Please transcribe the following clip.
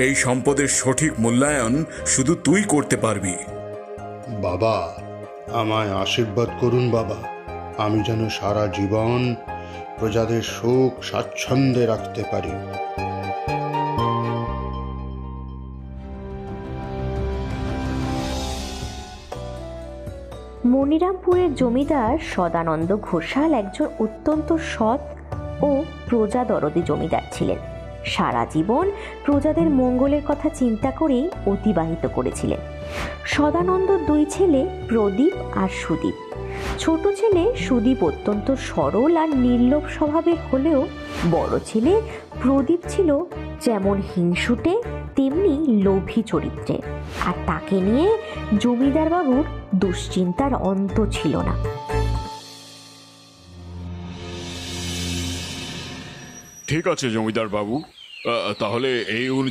এই সম্পদের সঠিক মূল্যায়ন শুধু তুই করতে পারবি। বাবা, আমায় আশীর্বাদ করুন বাবা। আমি যেন সারা জীবন প্রজাদের সুখ স্বাচ্ছন্দ্যে রাখতে পারি। মনিরামপুরের জমিদার সদানন্দ ঘোষাল একজন অত্যন্ত সৎ ও প্রজাদরদী জমিদার ছিলেন। সারা জীবন প্রজাদের মঙ্গলের কথা চিন্তা করেই অতিবাহিত করেছিলেন। সদানন্দ দুই ছেলে প্রদীপ আর সুদীপ। ছোট ছেলে সুদীপ অত্যন্ত সরল আর নির্লোভ স্বভাবের হলেও বড় ছেলে প্রদীপ ছিল যেমন হিংসুটে তেমনি লোভী চরিত্রে, আর তাকে নিয়ে জমিদার বাবুর দুশ্চিন্তার অন্ত ছিল না। ঠিক আছে জমিদার বাবু, তাহলে এই অনুযায়ী